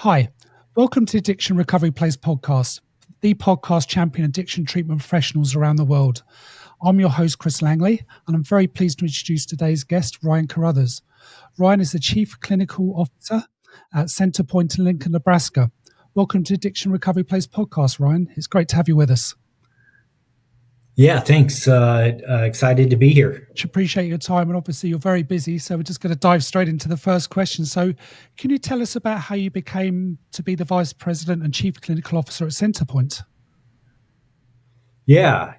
Hi, welcome to Addiction Recovery Place podcast, the podcast champion addiction treatment professionals around the world. I'm your host, Chris Langley, and I'm very pleased to introduce today's guest, Ryan Carruthers. Ryan is the Chief Clinical Officer at CenterPointe in Lincoln, Nebraska. Welcome to Addiction Recovery Place podcast, Ryan. It's great to have you with us. Yeah, thanks. Excited to be here. Appreciate your time, and obviously you're very busy, so we're just going to dive straight into the first question. So can you tell us about how you became to be the Vice President and Chief Clinical Officer at CenterPointe? Yeah.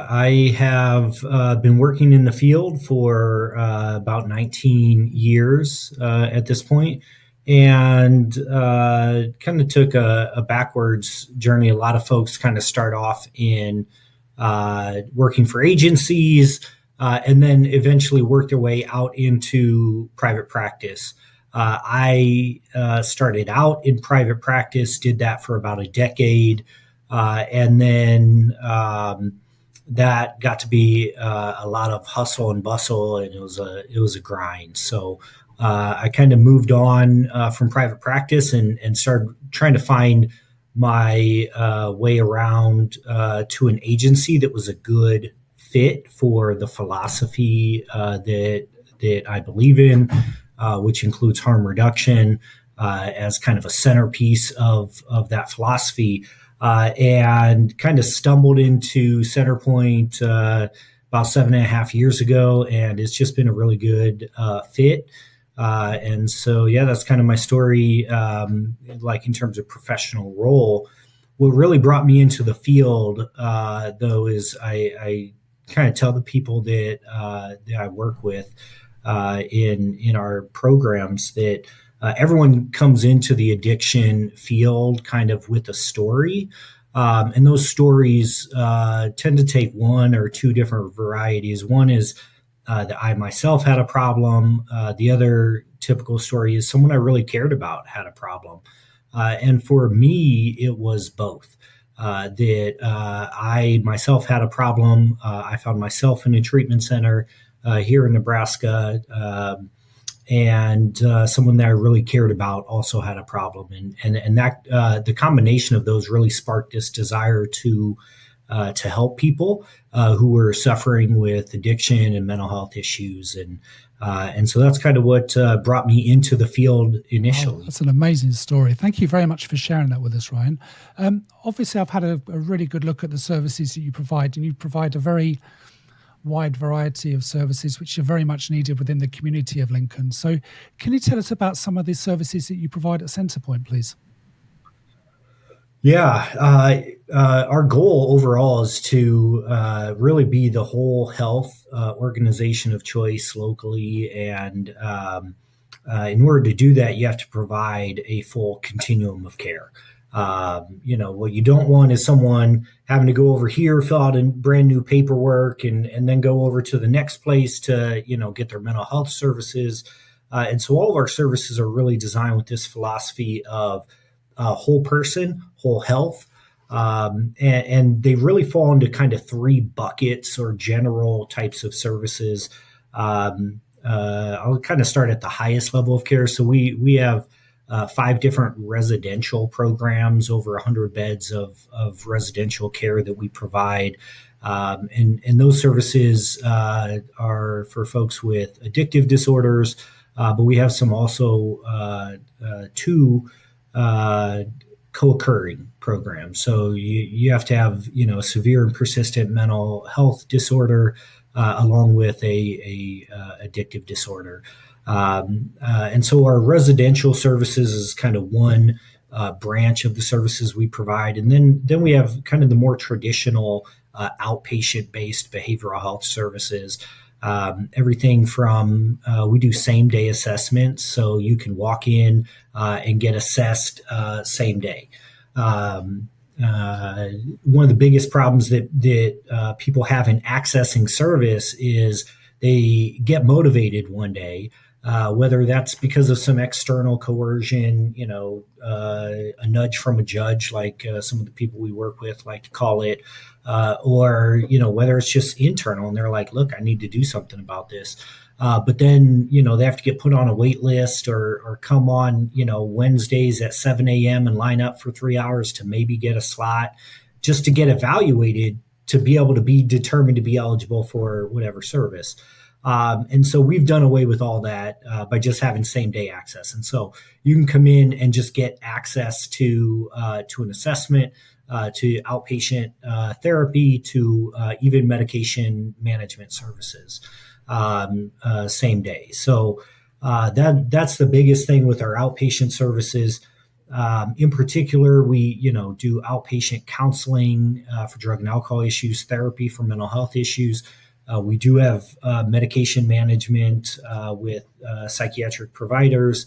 I have been working in the field for about 19 years at this point, and kind of took a backwards journey. A lot of folks kind of start off in working for agencies and then eventually work their way out into private practice. I started out in private practice, did that for about a decade. And then that got to be a lot of hustle and bustle, and it was a grind. So I kind of moved on from private practice and started trying to find my way around to an agency that was a good fit for the philosophy that I believe in, which includes harm reduction as kind of a centerpiece of that philosophy. And kind of stumbled into CenterPointe about 7.5 years ago, and it's just been a really good fit. And so, yeah, that's kind of my story, like in terms of professional role. What really brought me into the field, though, is I kind of tell the people that I work with in our programs that everyone comes into the addiction field kind of with a story. And those stories tend to take one or two different varieties. One is that I myself had a problem. The other typical story is someone I really cared about had a problem. And for me, it was both. That I myself had a problem. I found myself in a treatment center here in Nebraska. And someone that I really cared about also had a problem, and that the combination of those really sparked this desire to help people who were suffering with addiction and mental health issues, and so that's kind of what brought me into the field initially. Oh, that's an amazing story. Thank you very much for sharing that with us, Ryan. Obviously, I've had a really good look at the services that you provide, and you provide a very wide variety of services which are very much needed within the community of Lincoln. So can you tell us about some of the services that you provide at CenterPointe, please? Yeah, our goal overall is to really be the whole health organization of choice locally. And in order to do that, you have to provide a full continuum of care. What you don't want is someone having to go over here, fill out a brand new paperwork, and then go over to the next place to, get their mental health services. And so all of our services are really designed with this philosophy of whole person, whole health. And they really fall into kind of three buckets or general types of services. I'll kind of start at the highest level of care. So we have 5 different residential programs, over 100 beds of residential care that we provide. And those services are for folks with addictive disorders, but we have some also 2 co-occurring programs. So you have to have, a severe and persistent mental health disorder along with a addictive disorder. And so our residential services is kind of one branch of the services we provide. And then we have kind of the more traditional outpatient-based behavioral health services. Everything from we do same day assessments, so you can walk in and get assessed same day. One of the biggest problems that people have in accessing service is they get motivated one day, whether that's because of some external coercion, a nudge from a judge, like some of the people we work with like to call it, or whether it's just internal and they're like, look, I need to do something about this. But then, they have to get put on a wait list or come on, Wednesdays at 7 a.m. and line up for 3 hours to maybe get a slot just to get evaluated to be able to be determined to be eligible for whatever service. And so we've done away with all that by just having same day access. And so you can come in and just get access to an assessment, to outpatient therapy, to even medication management services same day. So that's the biggest thing with our outpatient services. In particular, we do outpatient counseling for drug and alcohol issues, therapy for mental health issues. We do have medication management with psychiatric providers.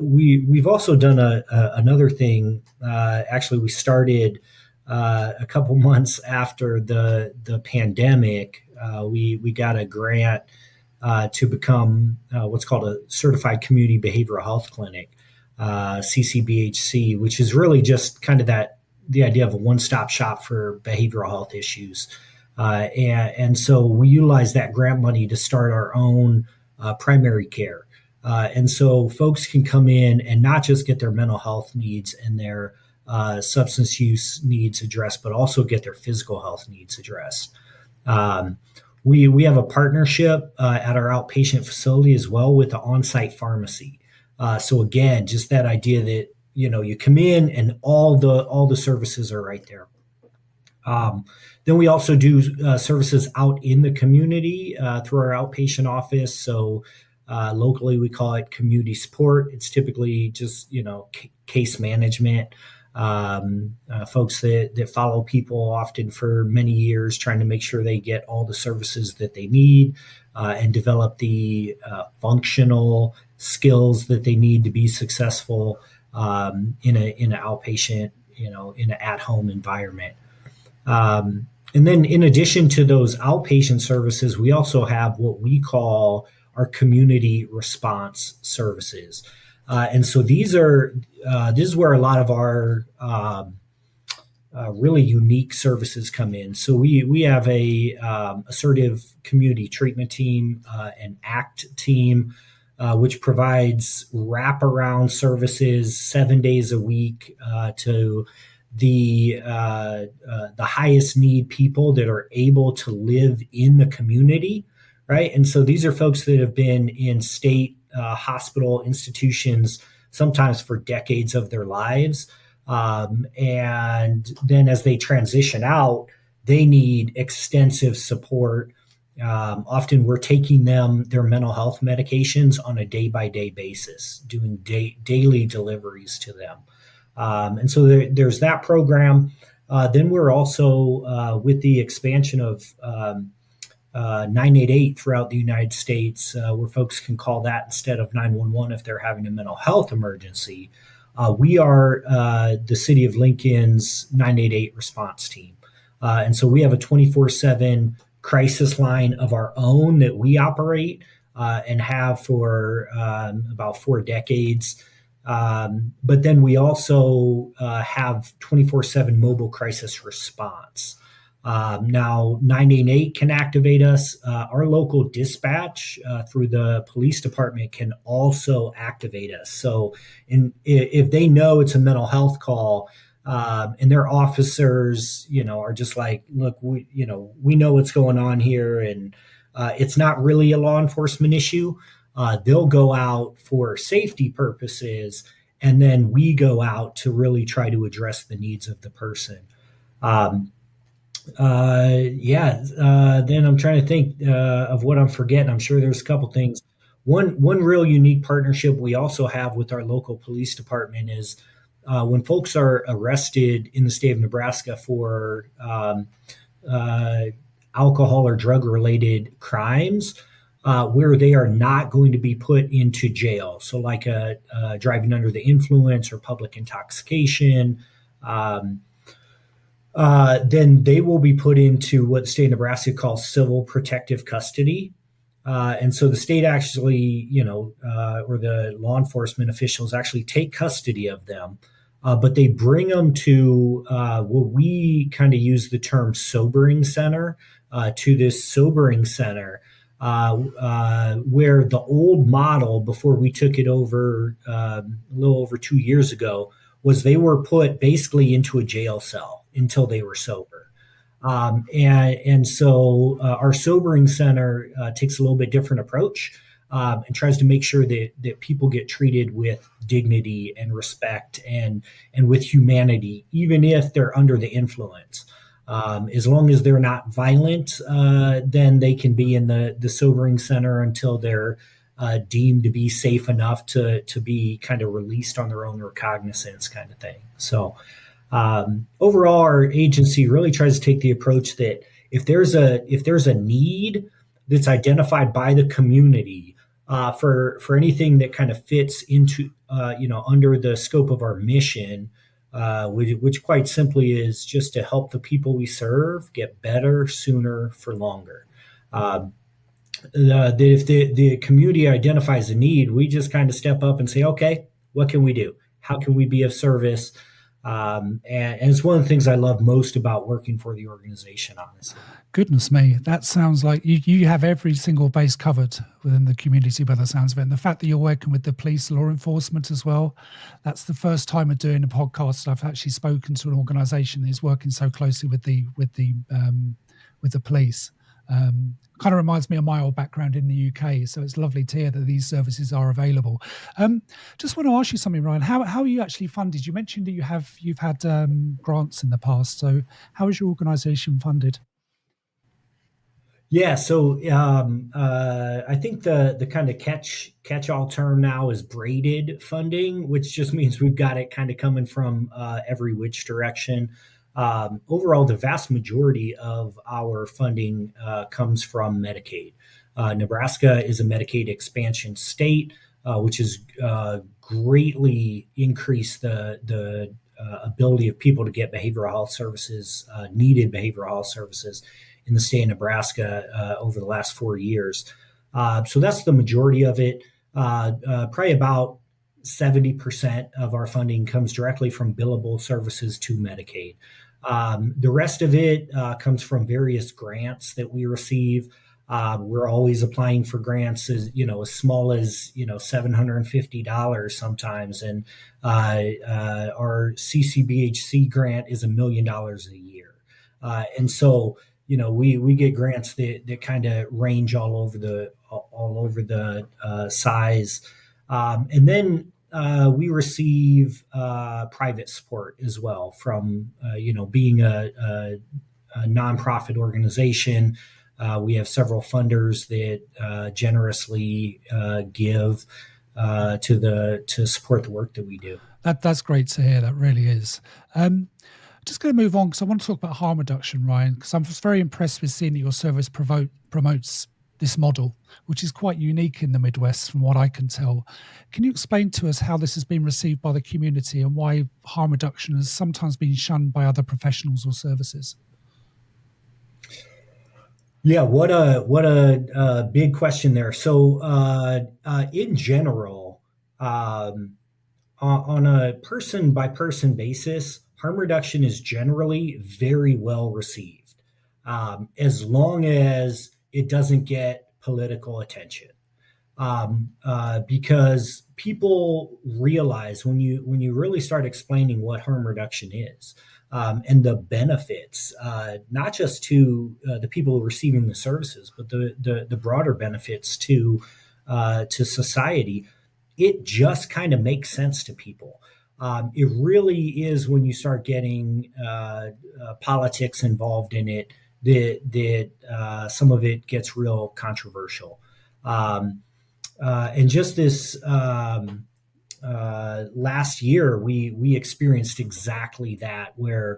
We've also done another thing. Actually, we started a couple months after the pandemic. We got a grant to become what's called a certified community behavioral health clinic, CCBHC, which is really just kind of the idea of a one-stop shop for behavioral health issues. And so we utilize that grant money to start our own primary care. And so folks can come in and not just get their mental health needs and their substance use needs addressed, but also get their physical health needs addressed. We have a partnership at our outpatient facility as well with the on-site pharmacy. So again, just that idea that you come in and all the services are right there. Then we also do services out in the community through our outpatient office. So locally, we call it community support. It's typically just case management. Folks that follow people often for many years, trying to make sure they get all the services that they need and develop the functional skills that they need to be successful in an outpatient, in an at-home environment. And then in addition to those outpatient services, we also have what we call our community response services. And so this is where a lot of our really unique services come in. So we have a assertive community treatment team, an ACT team, which provides wraparound services 7 days a week to the highest need people that are able to live in the community, right? And so these are folks that have been in state hospital institutions sometimes for decades of their lives. And then as they transition out, they need extensive support. Often we're taking them their mental health medications on a day-by-day basis, doing daily deliveries to them. And so there's that program. Then we're also, with the expansion of 988 throughout the United States, where folks can call that instead of 911 if they're having a mental health emergency. We are the City of Lincoln's 988 response team. And so we have a 24/7 crisis line of our own that we operate and have for about 4 decades. But then we also have 24/7 mobile crisis response. Now, 988 can activate us. Our local dispatch through the police department can also activate us. So if they know it's a mental health call and their officers, are just like, look, we know what's going on here and it's not really a law enforcement issue. They'll go out for safety purposes, and then we go out to really try to address the needs of the person. Then I'm trying to think of what I'm forgetting. I'm sure there's a couple things. One real unique partnership we also have with our local police department is when folks are arrested in the state of Nebraska for alcohol or drug related crimes, where they are not going to be put into jail. So like driving under the influence or public intoxication, then they will be put into what the state of Nebraska calls civil protective custody. And so the state actually, or the law enforcement officials actually take custody of them, but they bring them to what we kind of use the term sobering center, to this sobering center, where the old model before we took it over a little over 2 years ago was they were put basically into a jail cell until they were sober. And so our sobering center takes a little bit different approach, and tries to make sure that people get treated with dignity and respect and with humanity, even if they're under the influence. As long as they're not violent, then they can be in the sobering center until they're deemed to be safe enough to be kind of released on their own recognizance, kind of thing. So overall, our agency really tries to take the approach that if there's a need that's identified by the community, for anything that kind of fits into under the scope of our mission, which quite simply is just to help the people we serve get better sooner for longer. That if the community identifies a need, we just kind of step up and say, okay, what can we do? How can we be of service? And it's one of the things I love most about working for the organization, honestly. Goodness me, that sounds like you have every single base covered within the community by the sounds of it. And the fact that you're working with the police, law enforcement as well, that's the first time of doing a podcast I've actually spoken to an organization that is working so closely with the police. Kind of reminds me of my old background in the UK, so it's lovely to hear that these services are available. Just want to ask you something, Ryan. How are you actually funded? You mentioned that you've had grants in the past. So how is your organisation funded? Yeah, so I think the kind of catch-all term now is braided funding, which just means we've got it kind of coming from every which direction. Overall, the vast majority of our funding comes from Medicaid. Nebraska is a Medicaid expansion state, which has greatly increased the ability of people to get behavioral health services, needed behavioral health services in the state of Nebraska over the last 4 years. So that's the majority of it. Probably about 70% of our funding comes directly from billable services to Medicaid. The rest of it comes from various grants that we receive. We're always applying for grants as small as $750 sometimes, and our CCBHC grant is $1 million a year, and so we get grants that kind of range all over the size, and then we receive private support as well from being a nonprofit organization. We have several funders that generously give to support the work that we do. That's great to hear. That really is. Just going to move on because I want to talk about harm reduction, Ryan, because I'm just very impressed with seeing that your service promotes this model, which is quite unique in the Midwest from what I can tell. Can you explain to us how this has been received by the community and why harm reduction has sometimes been shunned by other professionals or services? Yeah, what a big question there. So in general, on a person by person basis, harm reduction is generally very well received, as long as it doesn't get political attention. Because people realize when you really start explaining what harm reduction is, and the benefits, not just to the people receiving the services, but the broader benefits to society, it just kind of makes sense to people. It really is when you start getting politics involved in it that some of it gets real controversial. And just this last year, we experienced exactly that, where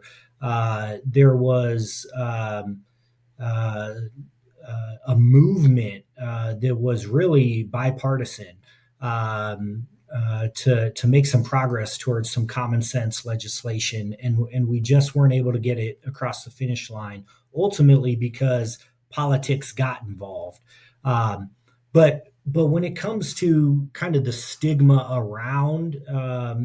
there was a movement that was really bipartisan, to make some progress towards some common sense legislation, and we just weren't able to get it across the finish line, ultimately because politics got involved. Um, but when it comes to kind of the stigma around uh,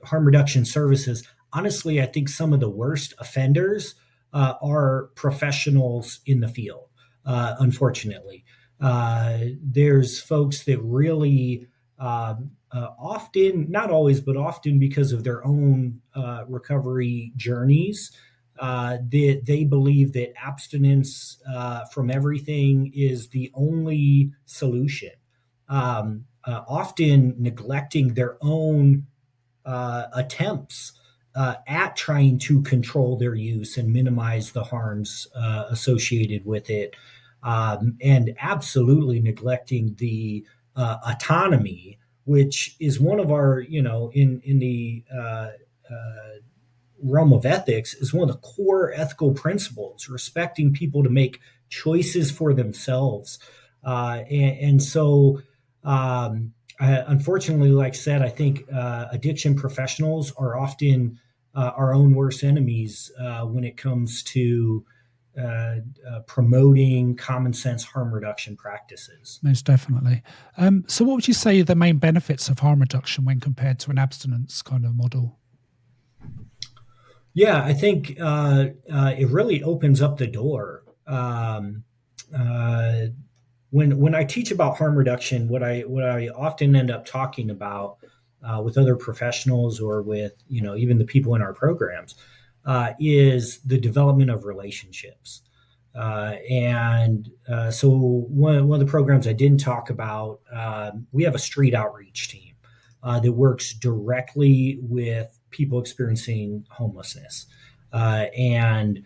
harm reduction services, honestly, I think some of the worst offenders are professionals in the field. Unfortunately, there's folks that really often, not always, but often because of their own recovery journeys, they believe that abstinence from everything is the only solution, often neglecting their own attempts at trying to control their use and minimize the harms associated with it, and absolutely neglecting the autonomy, which is one of our, in the realm of ethics, is one of the core ethical principles, respecting people to make choices for themselves. And so, unfortunately, like I said, I think addiction professionals are often our own worst enemies when it comes to promoting common sense harm reduction practices. Most definitely. So what would you say are the main benefits of harm reduction when compared to an abstinence kind of model? Yeah, I think it really opens up the door. When I teach about harm reduction, what I often end up talking about with other professionals or with even the people in our programs is the development of relationships. And so one of the programs I didn't talk about, we have a street outreach team that works directly with people experiencing homelessness. And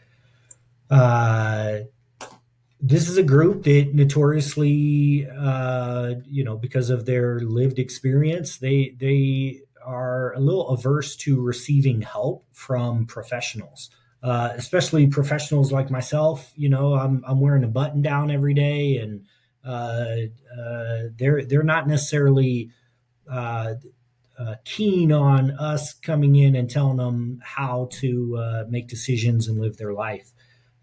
This is a group that notoriously, because of their lived experience, they are a little averse to receiving help from professionals, especially professionals like myself. I'm wearing a button down every day, and they're not necessarily uh, keen on us coming in and telling them how to make decisions and live their life.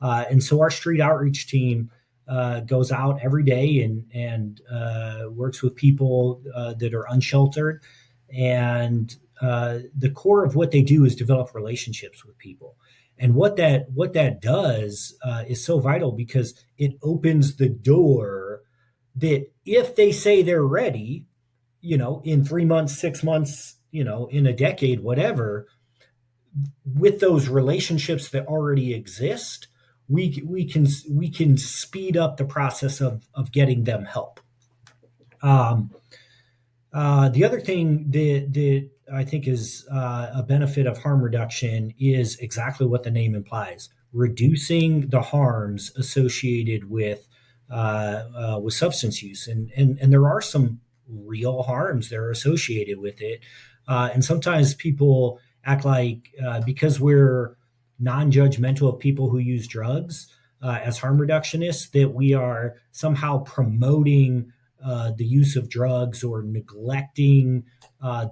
And so our street outreach team goes out every day and works with people that are unsheltered. And the core of what they do is develop relationships with people. And what that does is so vital because it opens the door that if they say they're ready, in 3 months, 6 months, in a decade, whatever, with those relationships that already exist, we can speed up the process of getting them help. Um, the other thing that I think is a benefit of harm reduction is exactly what the name implies: reducing the harms associated with substance use, and there are some real harms that are associated with it, and sometimes people act like because we're non-judgmental of people who use drugs as harm reductionists, that we are somehow promoting the use of drugs or neglecting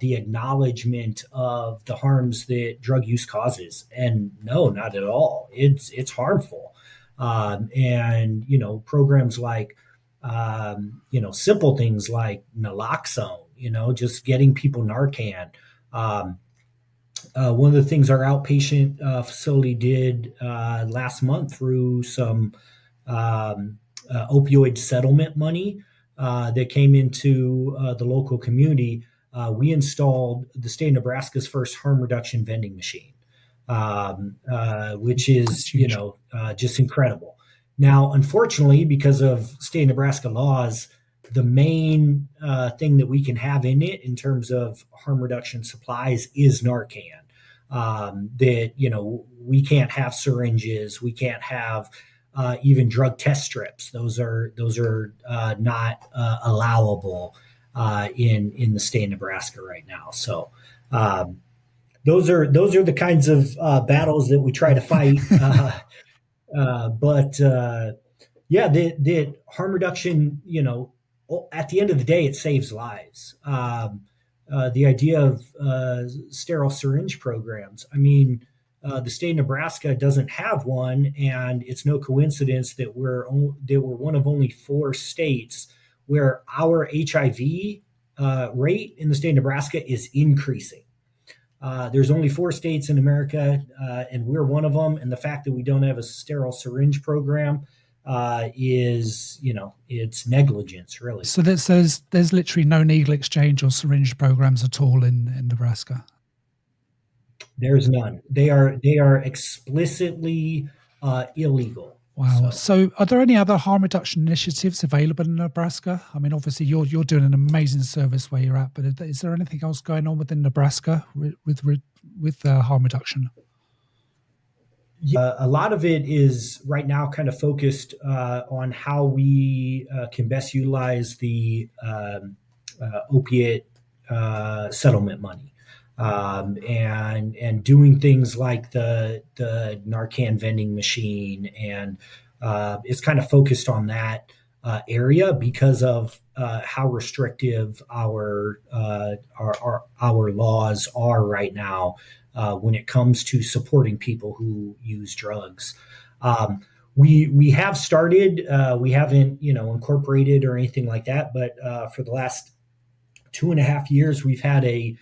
the acknowledgement of the harms that drug use causes. And no, not at all. It's harmful. And programs like simple things like naloxone. Just getting people Narcan. One of the things our outpatient facility did last month through some opioid settlement money that came into the local community, we installed the state of Nebraska's first harm reduction vending machine, which is, just incredible. Now, unfortunately, because of state of Nebraska laws, the main thing that we can have in it in terms of harm reduction supplies is Narcan. That we can't have syringes, we can't have even drug test strips. Those are not allowable in the state of Nebraska right now. So those are the kinds of battles that we try to fight. But Yeah, the harm reduction, at the end of the day, it saves lives. The idea of sterile syringe programs. I mean, the state of Nebraska doesn't have one, and it's no coincidence that we're one of only 4 states where our HIV rate in the state of Nebraska is increasing. There's only 4 states in America, and we're one of them. And the fact that we don't have a sterile syringe program is, it's negligence, really. So there's literally no needle exchange or syringe programs at all in Nebraska. There's none. They are explicitly illegal. Wow. So are there any other harm reduction initiatives available in Nebraska? I mean, obviously you're doing an amazing service where you're at, but is there anything else going on within Nebraska with harm reduction? A lot of it is right now kind of focused on how we can best utilize the opiate settlement money. And doing things like the Narcan vending machine, and it's kind of focused on that area because of how restrictive our laws are right now when it comes to supporting people who use drugs. We have started. We haven't incorporated or anything like that, but for the last 2.5 years, we've had a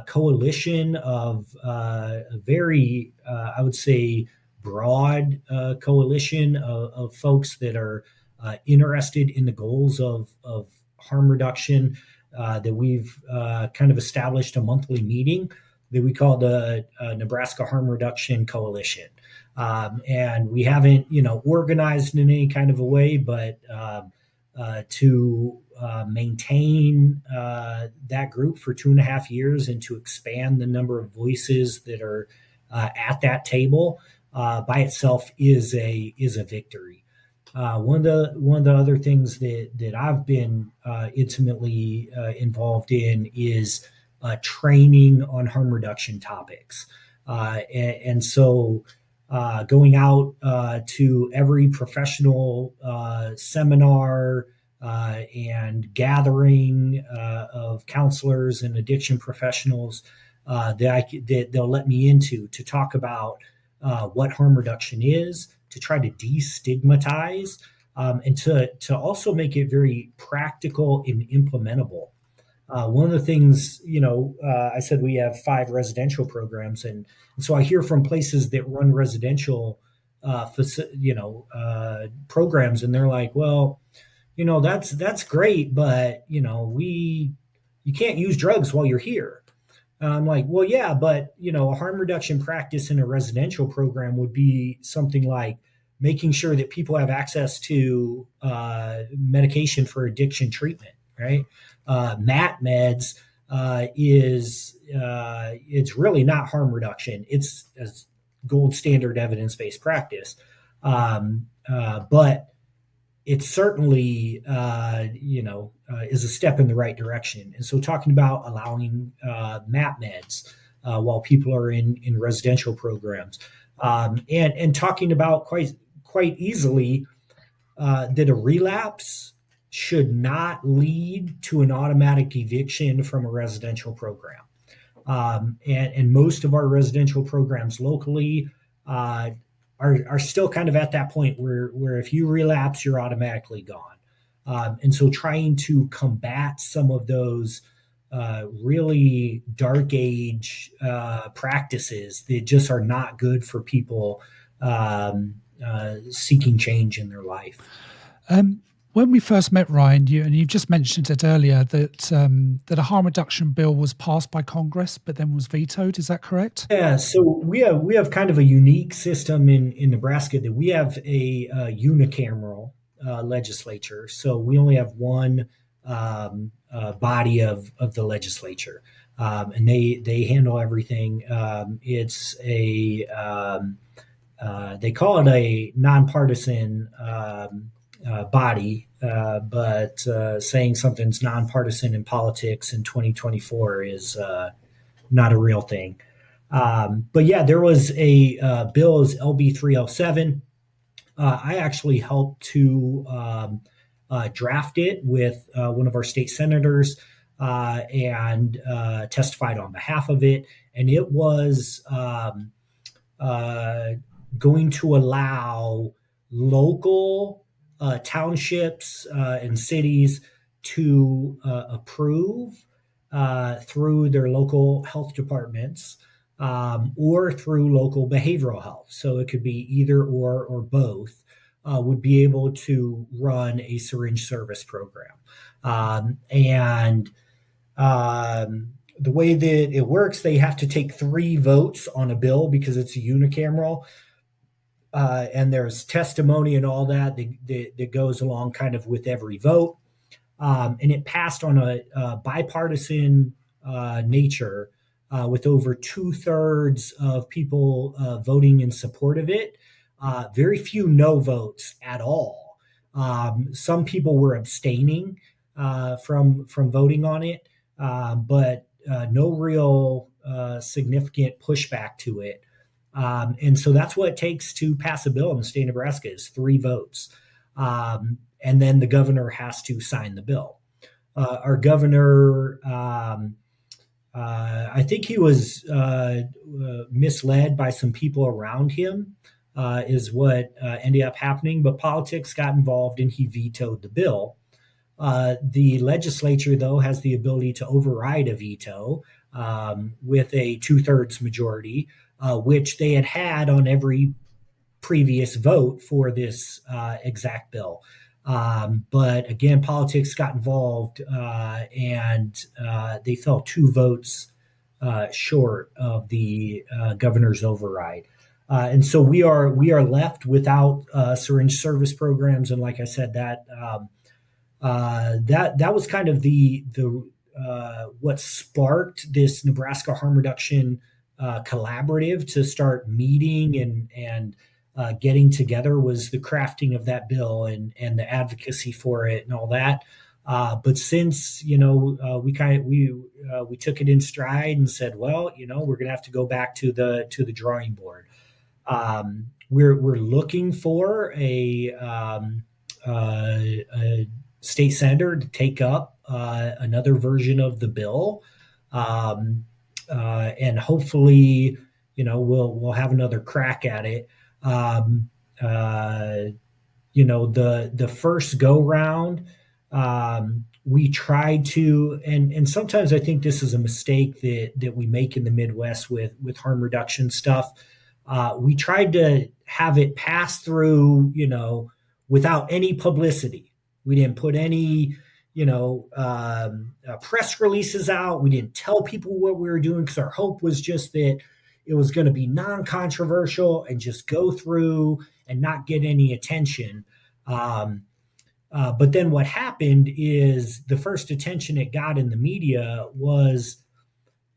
coalition of a very, I would say, broad coalition of folks that are interested in the goals of harm reduction, that we've kind of established a monthly meeting that we call the Nebraska Harm Reduction Coalition. And we haven't, organized in any kind of a way, but to maintain that group for 2.5 years and to expand the number of voices that are at that table by itself is a victory. One of the other things that I've been intimately involved in is training on harm reduction topics, and so going out to every professional seminar and gathering of counselors and addiction professionals that they'll let me into to talk about what harm reduction is, to try to destigmatize, and to also make it very practical and implementable. One of the things, I said we have 5 residential programs, and so I hear from places that run residential, programs, and they're like, well, that's great, but you can't use drugs while you're here. And I'm like, well, yeah, but a harm reduction practice in a residential program would be something like making sure that people have access to medication for addiction treatment, right? MAT meds it's really not harm reduction. It's a gold standard evidence-based practice, but it certainly is a step in the right direction. And so talking about allowing MAT meds while people are in residential programs, and talking about quite easily that a relapse should not lead to an automatic eviction from a residential program. And most of our residential programs locally are still kind of at that point where if you relapse, you're automatically gone. And so trying to combat some of those really dark age practices that just are not good for people seeking change in their life. When we first met, Ryan, you've just mentioned it earlier that a harm reduction bill was passed by Congress, but then was vetoed. Is that correct? Yeah. So we have kind of a unique system in Nebraska that we have a unicameral legislature. So we only have one body of the legislature, and they handle everything. It's they call it a nonpartisan body, but saying something's nonpartisan in politics in 2024 is not a real thing. But yeah, there was a bill, is LB 307. I actually helped to draft it with one of our state senators and testified on behalf of it. And it was uh, going to allow local townships and cities to approve through their local health departments or through local behavioral health. So it could be either or both. Would be able to run a syringe service program. And the way that it works, they have to take 3 votes on a bill because it's a unicameral. And there's testimony and all that goes along kind of with every vote. And it passed on a bipartisan nature with over 2/3 of people voting in support of it. Very few no votes at all. Some people were abstaining from voting on it, but no real significant pushback to it. And so that's what it takes to pass a bill in the state of Nebraska is 3 votes. And then the governor has to sign the bill. Our governor, I think he was misled by some people around him, is what ended up happening. But politics got involved and he vetoed the bill. The legislature, though, has the ability to override a veto with a 2/3 majority, which they had on every previous vote for this exact bill. But again, politics got involved and they fell 2 votes short of the governor's override. And so we are left without syringe service programs. And like I said, that was kind of the what sparked this Nebraska Harm Reduction collaborative to start meeting and getting together was the crafting of that bill and the advocacy for it and all that. But since we took it in stride and said, well, we're going to have to go back to the drawing board. We're looking for a state senator to take up another version of the bill, and hopefully, we'll have another crack at it. The first go round, we tried to, and sometimes I think this is a mistake that we make in the Midwest with harm reduction stuff. We tried to have it pass through, without any publicity. We didn't put any, press releases out. We didn't tell people what we were doing because our hope was just that it was going to be non-controversial and just go through and not get any attention. But then what happened is the first attention it got in the media was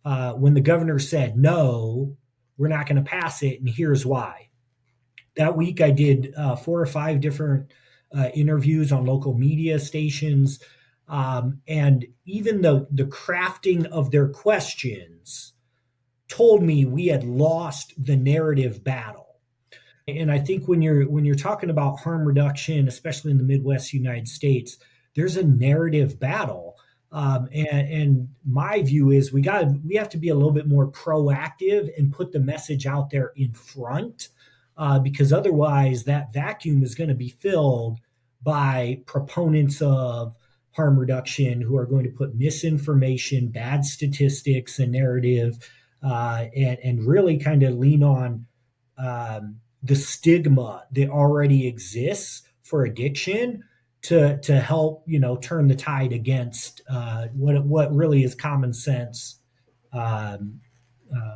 when the governor said, no, we're not going to pass it, and here's why. That week I did 4 or 5 different interviews on local media stations, and even the crafting of their questions told me we had lost the narrative battle. And I think when you're talking about harm reduction, especially in the Midwest United States, there's a narrative battle. And my view is we have to be a little bit more proactive and put the message out there in front, because otherwise that vacuum is going to be filled by proponents of harm reduction who are going to put misinformation, bad statistics, and narrative, and really kind of lean on the stigma that already exists for addiction to help turn the tide against what really is common sense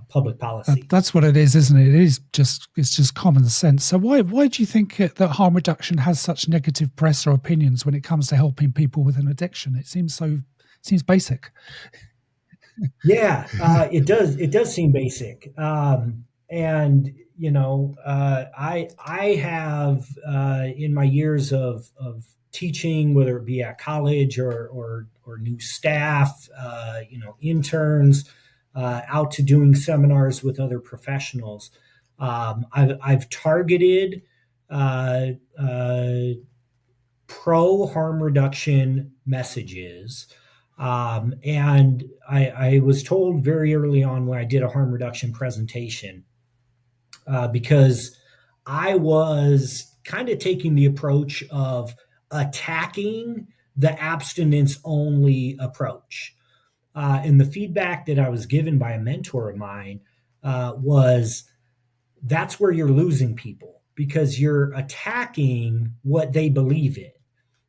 public policy. That's what it is, isn't it? It's just common sense. So why do you think that harm reduction has such negative press or opinions when it comes to helping people with an addiction? It seems basic. Yeah, it does. It does seem basic. And I have in my years of teaching, whether it be at college or new staff, interns, out to doing seminars with other professionals. I've targeted pro harm reduction messages. And I was told very early on when I did a harm reduction presentation, because I was kind of taking the approach of attacking the abstinence only approach. And the feedback that I was given by a mentor of mine was that's where you're losing people because you're attacking what they believe in.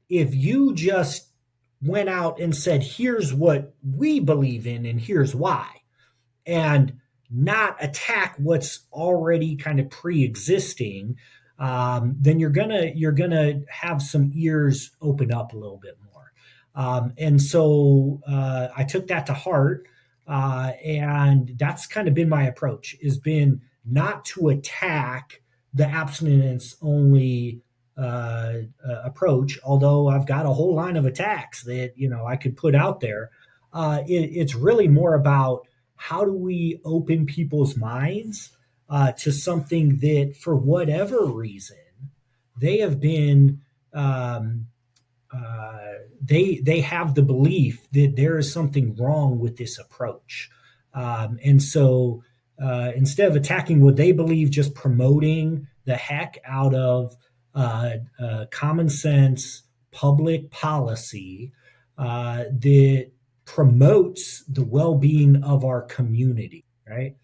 If you just went out and said, here's what we believe in and here's why, and not attack what's already kind of pre-existing, then you're gonna have some ears open up a little bit more. And so I took that to heart, and that's kind of been my approach. Has been not to attack the abstinence only approach, although I've got a whole line of attacks that I could put out there. It's really more about how do we open people's minds to something that, for whatever reason, they have been they have the belief that there is something wrong with this approach, and so instead of attacking what they believe, just promoting the heck out of common sense public policy that promotes the well-being of our community, right?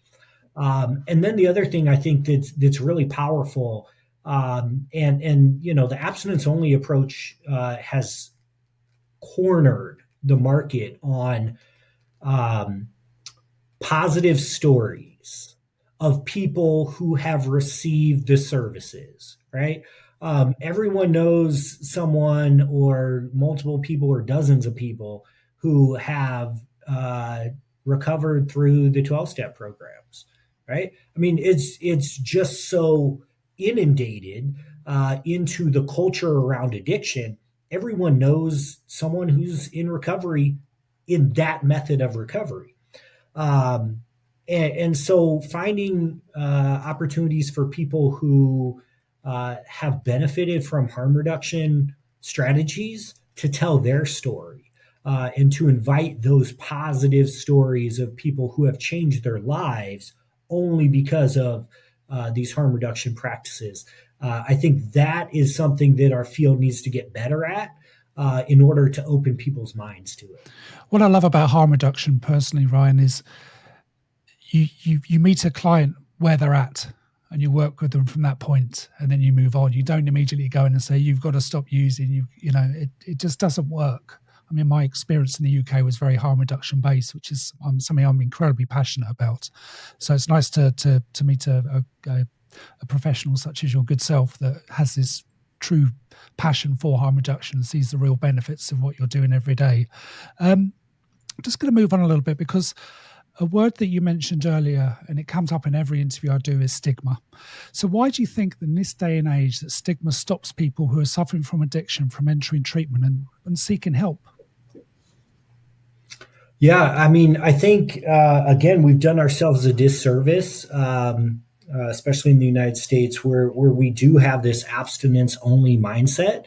And then the other thing I think that's really powerful, and the abstinence only approach has cornered the market on positive stories of people who have received the services, right? Everyone knows someone or multiple people or dozens of people who have recovered through the 12-step programs, right? I mean, it's just so inundated into the culture around addiction. Everyone knows someone who's in recovery in that method of recovery. And so finding opportunities for people who have benefited from harm reduction strategies to tell their story and to invite those positive stories of people who have changed their lives only because of these harm reduction practices. I think that is something that our field needs to get better at in order to open people's minds to it. What I love about harm reduction personally, Ryan, is you meet a client where they're at and you work with them from that point, and then you move on. You don't immediately go in and say, you've got to stop using. It just doesn't work. I mean, my experience in the UK was very harm reduction based, which is something I'm incredibly passionate about. So it's nice to meet a professional such as your good self that has this true passion for harm reduction and sees the real benefits of what you're doing every day. I'm just going to move on a little bit, because a word that you mentioned earlier, and it comes up in every interview I do, is stigma. So why do you think that in this day and age that stigma stops people who are suffering from addiction from entering treatment and seeking help? Yeah, I mean, I think, again, we've done ourselves a disservice, especially in the United States, where we do have this abstinence-only mindset,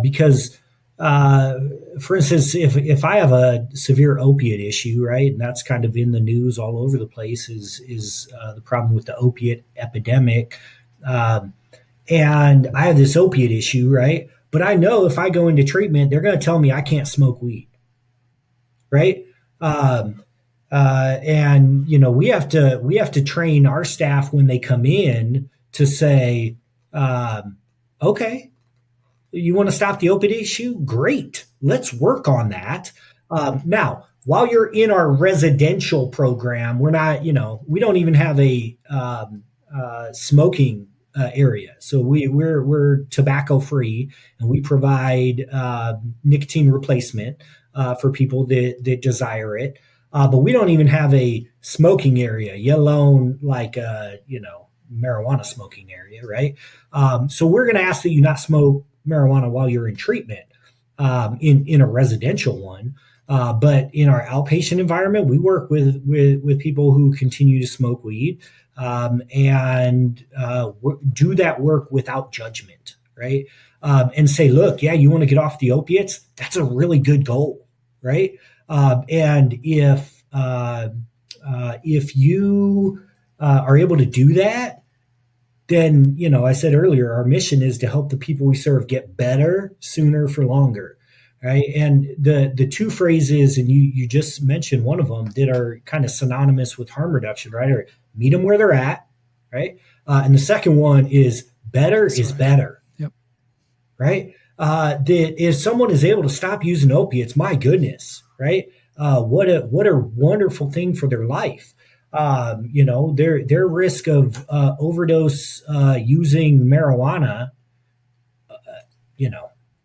because for instance, if I have a severe opiate issue, right, and that's kind of in the news all over the place, is the problem with the opiate epidemic, and I have this opiate issue, right, but I know if I go into treatment, they're going to tell me I can't smoke weed, right? And we have to train our staff when they come in to say, okay, you want to stop the opiate issue? Great. Let's work on that. Now, while you're in our residential program, we're not, we don't even have a smoking area. So we're tobacco free, and we provide nicotine replacement for people that desire it. But we don't even have a smoking area, yet alone like marijuana smoking area, right? So we're going to ask that you not smoke marijuana while you're in treatment, in a residential one. But in our outpatient environment, we work with people who continue to smoke weed, and do that work without judgment, right? And say, look, yeah, you want to get off the opiates? That's a really good goal, right? And if you are able to do that, then, I said earlier, our mission is to help the people we serve get better sooner for longer. Right. And the two phrases, and you just mentioned one of them, that are kind of synonymous with harm reduction, right? Or meet them where they're at. Right. And the second one is better is better. Yep. Right. That if someone is able to stop using opiates, my goodness, right? What a wonderful thing for their life. Their risk of overdose using marijuana,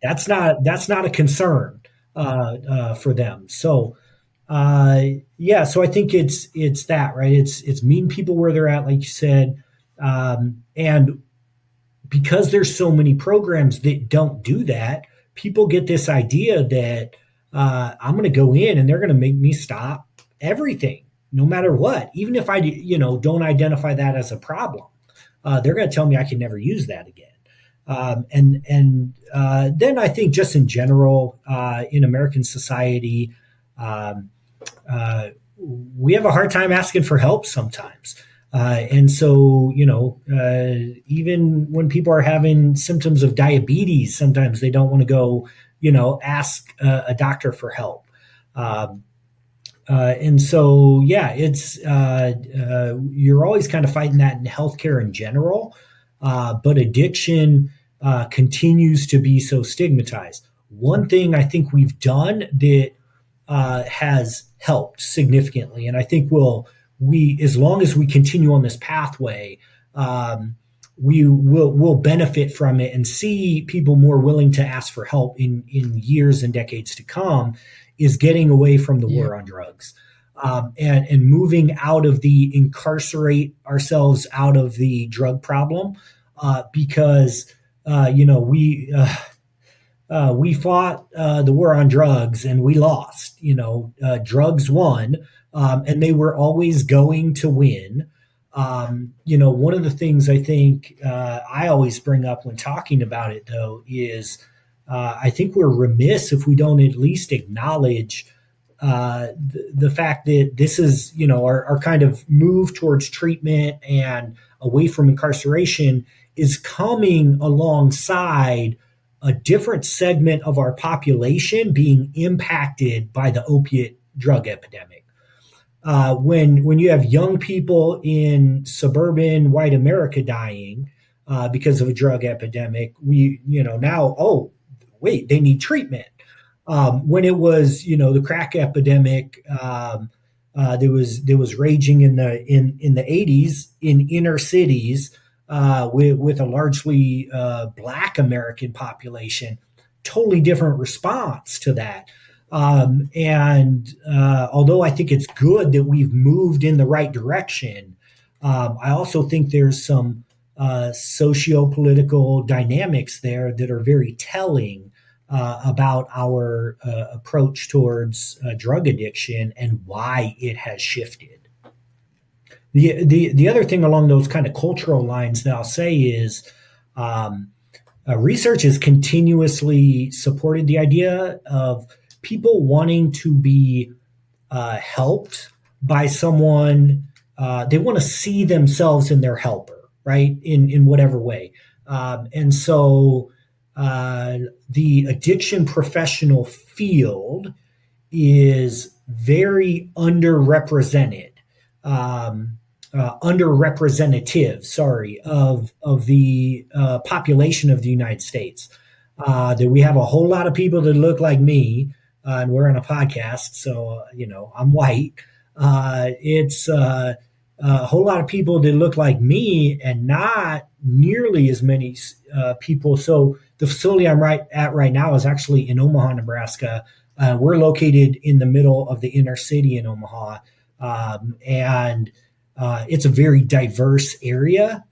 that's not a concern for them. So so I think it's that, right? It's meeting people where they're at, like you said, and because there's so many programs that don't do that, people get this idea that I'm going to go in and they're going to make me stop everything, no matter what. Even if I, don't identify that as a problem, they're going to tell me I can never use that again. Then I think just in general, in American society, we have a hard time asking for help sometimes. And so, even when people are having symptoms of diabetes, sometimes they don't want to go, ask a doctor for help. And so, it's you're always kind of fighting that in healthcare in general, but addiction continues to be so stigmatized. One thing I think we've done that has helped significantly, and I think as long as we continue on this pathway, we'll benefit from it and see people more willing to ask for help in years and decades to come, is getting away from the war on drugs, and moving out of the incarcerate ourselves out of the drug problem, because we fought the war on drugs and we lost. Drugs won, and they were always going to win. One of the things I think I always bring up when talking about it, though, is I think we're remiss if we don't at least acknowledge the fact that this is, our kind of move towards treatment and away from incarceration is coming alongside a different segment of our population being impacted by the opiate drug epidemic. When you have young people in suburban white America dying because of a drug epidemic, we now, they need treatment. When it was the crack epidemic that was raging in the 80s in inner cities, with a largely Black American population, totally different response to that. Although I think it's good that we've moved in the right direction, I also think there's some socio-political dynamics there that are very telling about our approach towards drug addiction and why it has shifted. The other thing along those kind of cultural lines that I'll say is research has continuously supported the idea of people wanting to be helped by someone. They want to see themselves in their helper, right? In whatever way. And so the addiction professional field is very underrepresented. Underrepresentative, of the population of the United States. That we have a whole lot of people that look like me, and we're on a podcast, so I'm white. It's a whole lot of people that look like me, and not nearly as many people. So the facility I'm at right now is actually in Omaha, Nebraska. We're located in the middle of the inner city in Omaha, and it's a very diverse area,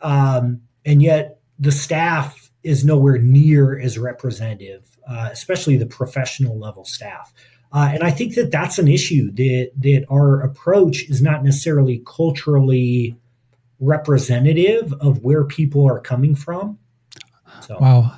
and yet the staff is nowhere near as representative, especially the professional level staff. And I think that that's an issue, that our approach is not necessarily culturally representative of where people are coming from. So. Wow.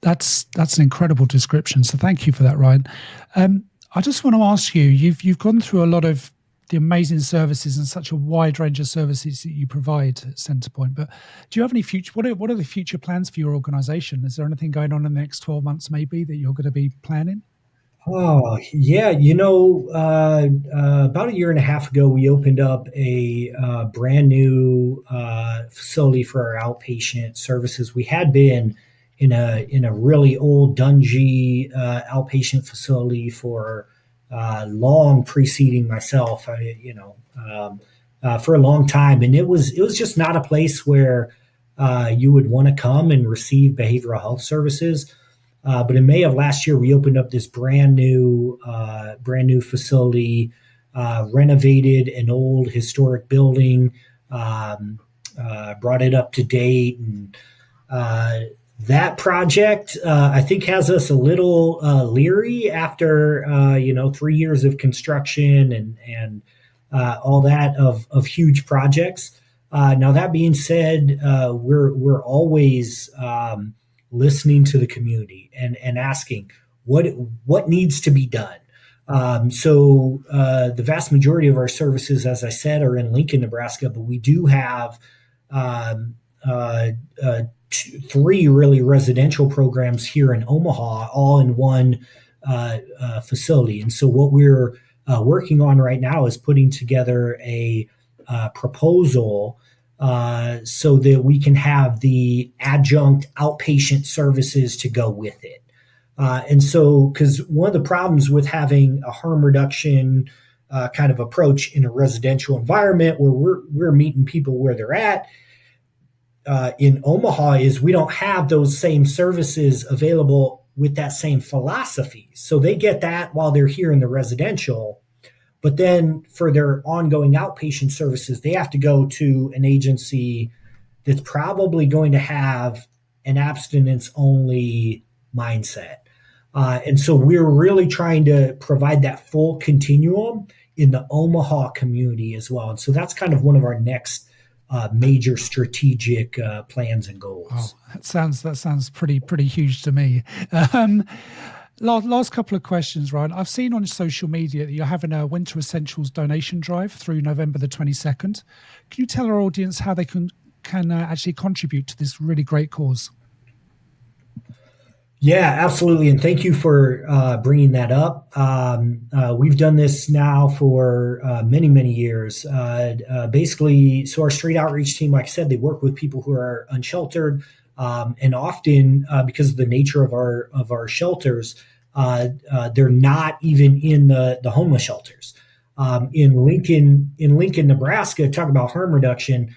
That's an incredible description. So thank you for that, Ryan. I just want to ask you, you've gone through a lot of the amazing services and such a wide range of services that you provide at CenterPointe. But do you have any future? What are the future plans for your organisation? Is there anything going on in the next 12 months, maybe, that you're going to be planning? Oh, yeah. About a year and a half ago, we opened up a brand new facility for our outpatient services. We had been in a really old, dungy outpatient facility for long preceding myself. For a long time, and it was just not a place where you would want to come and receive behavioral health services. But in May of last year, we opened up this brand new facility, renovated an old historic building, brought it up to date, and that project I think has us a little leery after 3 years of construction and all that of huge projects. Now that being said, we're always listening to the community and asking what needs to be done. The vast majority of our services, as I said, are in Lincoln, Nebraska, but we do have um, uh, three really residential programs here in Omaha, all in one facility. And so what we're working on right now is putting together a proposal so that we can have the adjunct outpatient services to go with it. And so, because one of the problems with having a harm reduction kind of approach in a residential environment where we're meeting people where they're at in Omaha is we don't have those same services available with that same philosophy. So they get that while they're here in the residential. But then for their ongoing outpatient services, they have to go to an agency that's probably going to have an abstinence only mindset. And so we're really trying to provide that full continuum in the Omaha community as well. And so that's kind of one of our next major strategic plans and goals. Wow, that sounds pretty huge to me. Um, last couple of questions, Ryan. I've seen on social media that you're having a Winter Essentials donation drive through November the 22nd. Can you tell our audience how they can actually contribute to this really great cause? Yeah, absolutely. And thank you for bringing that up. We've done this now for many, many years. Basically, so our street outreach team, like I said, they work with people who are unsheltered. And often, because of the nature of our shelters, they're not even in the homeless shelters. In Lincoln, Nebraska, talk about harm reduction.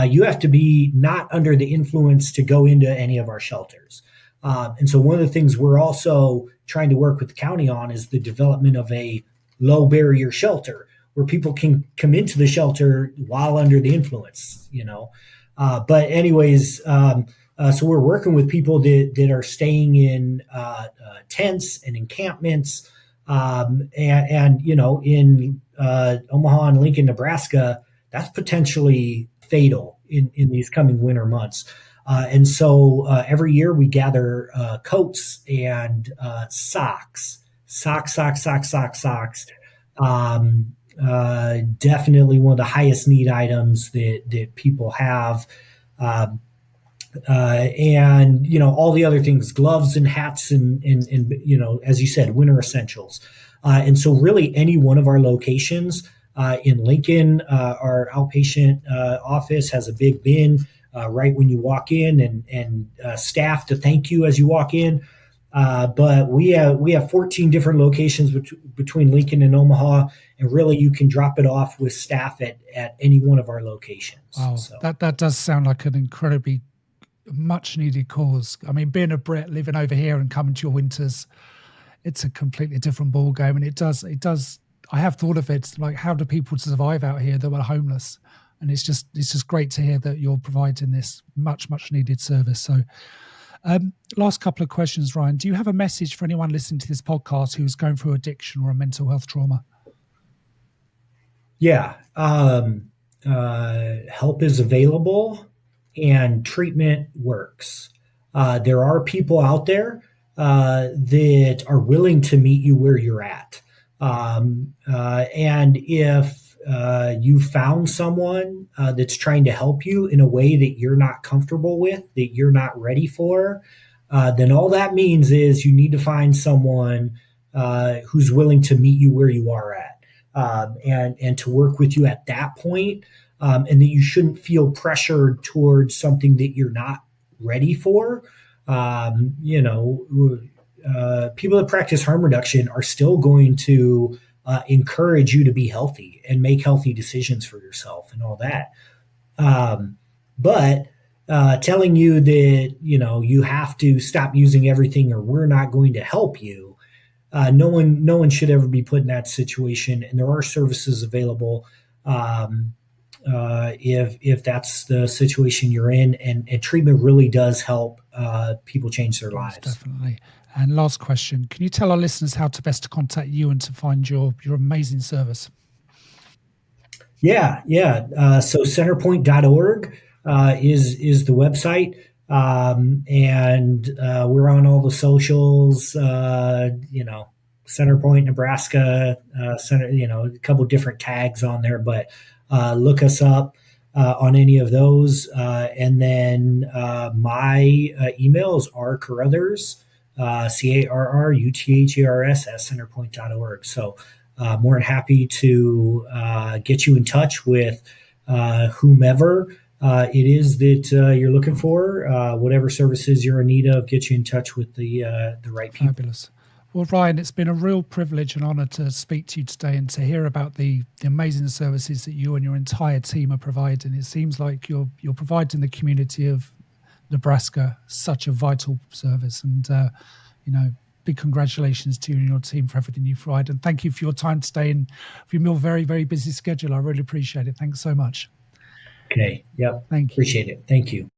You have to be not under the influence to go into any of our shelters. And so one of the things we're also trying to work with the county on is the development of a low barrier shelter where people can come into the shelter while under the influence. But anyways, so we're working with people that are staying in tents and encampments. In Omaha and Lincoln, Nebraska, that's potentially fatal in these coming winter months. And so every year we gather coats and socks. Definitely one of the highest need items that people have. And all the other things, gloves and hats and as you said, winter essentials. And so really any one of our locations in Lincoln, our outpatient office has a big bin right when you walk in and staff to thank you as you walk in. But we have 14 different locations between Lincoln and Omaha, and really you can drop it off with staff at any one of our locations. Wow, So. that does sound like an incredibly much needed cause. I mean, being a Brit living over here and coming to your winters, it's a completely different ball game, and it does. I have thought of it like, how do people survive out here that are homeless? And it's just great to hear that you're providing this much needed service. So, last couple of questions, Ryan. Do you have a message for anyone listening to this podcast who's going through addiction or a mental health trauma? Yeah, help is available and treatment works. There are people out there that are willing to meet you where you're at. And if you found someone that's trying to help you in a way that you're not comfortable with, that you're not ready for, then all that means is you need to find someone who's willing to meet you where you are at, and to work with you at that point, and that you shouldn't feel pressured towards something that you're not ready for. People that practice harm reduction are still going to encourage you to be healthy and make healthy decisions for yourself and all that. But telling you that you have to stop using everything or we're not going to help you, no one should ever be put in that situation. And there are services available if that's the situation you're in, and treatment really does help people change their lives. Definitely. And last question, can you tell our listeners how to best to contact you and to find your amazing service? Yeah. So CenterPointe.org is the website. And we're on all the socials, CenterPointe, Nebraska, Center, a couple different tags on there, but look us up on any of those. And then my email is rcarruthers, CARRUTHERS at CenterPointe.org. So more than happy to get you in touch with whomever it is that you're looking for, whatever services you're in need of, get you in touch with the right people. Fabulous. Well, Ryan, it's been a real privilege and honor to speak to you today and to hear about the amazing services that you and your entire team are providing. It seems like you're providing the community of Nebraska such a vital service, and big congratulations to you and your team for everything you provide, and thank you for your time today and for your very, very busy schedule. I really appreciate it. Thanks so much. Okay. Yep. Thank you. Appreciate it. Thank you.